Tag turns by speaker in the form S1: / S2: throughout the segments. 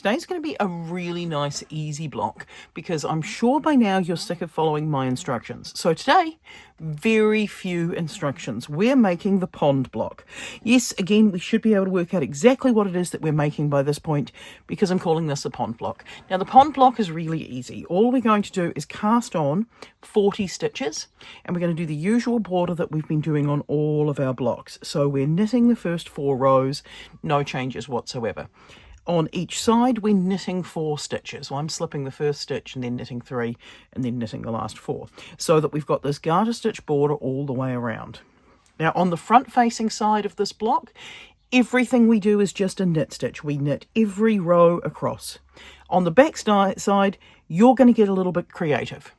S1: today's going to be a really nice, easy block because I'm sure by now you're sick of following my instructions. So today, very few instructions. We're making the pond block. Yes, again, we should be able to work out exactly what it is that we're making by this point because I'm calling this a pond block. Now, the pond block is really easy. All we're going to do is cast on 40 stitches, and we're going to do the usual border that we've been doing on all of our blocks. So we're knitting the first 4 rows, no changes whatsoever. On each side, we're knitting 4 stitches. So I'm slipping the first stitch and then knitting 3 and then knitting the last 4 so that we've got this garter stitch border all the way around. Now, on the front-facing side of this block, everything we do is just a knit stitch. We knit every row across. On the back side, you're going to get a little bit creative.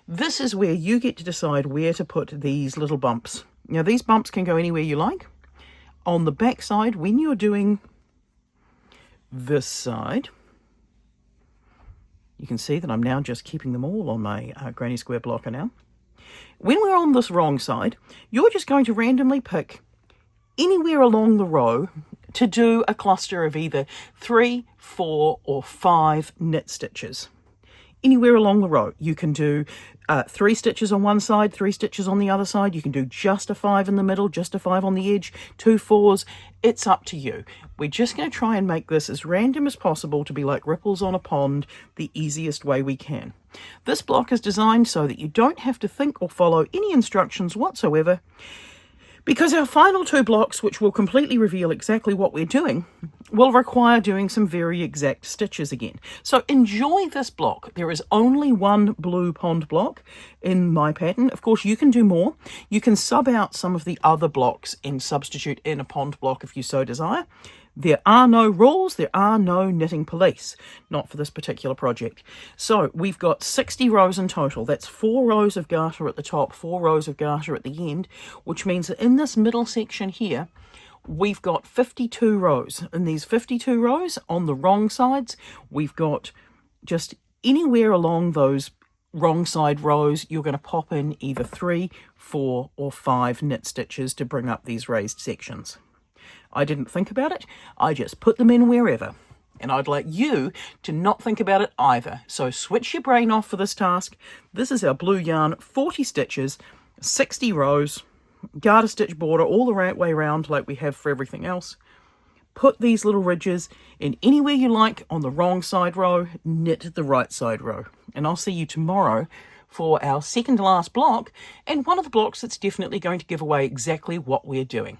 S1: This is where you get to decide where to put these little bumps. Now, these bumps can go anywhere you like. On the back side, when you're doing this side, you can see that I'm now just keeping them all on my granny square blocker now. When we're on this wrong side, you're just going to randomly pick anywhere along the row to do a cluster of either 3, 4 or 5 knit stitches. Anywhere along the row. You can do 3 stitches on one side, 3 stitches on the other side. You can do just a 5 in the middle, just a 5 on the edge, 2 4s. It's up to you. We're just going to try and make this as random as possible to be like ripples on a pond, the easiest way we can. This block is designed so that you don't have to think or follow any instructions whatsoever, because our final 2 blocks, which will completely reveal exactly what we're doing, will require doing some very exact stitches again. So enjoy this block. There is only one blue pond block in my pattern. Of course, you can do more. You can sub out some of the other blocks and substitute in a pond block if you so desire. There are no rules, there are no knitting police, not for this particular project. So we've got 60 rows in total. That's 4 rows of garter at the top, 4 rows of garter at the end, which means that in this middle section here, we've got 52 rows. In these 52 rows, on the wrong sides, we've got just anywhere along those wrong side rows, you're going to pop in either 3, 4 or 5 knit stitches to bring up these raised sections. I didn't think about it, I just put them in wherever. And I'd like you to not think about it either. So switch your brain off for this task. This is our blue yarn, 40 stitches, 60 rows, garter stitch border all the right way around like we have for everything else. Put these little ridges in anywhere you like on the wrong side row, knit the right side row. And I'll see you tomorrow for our second to last block, and one of the blocks that's definitely going to give away exactly what we're doing.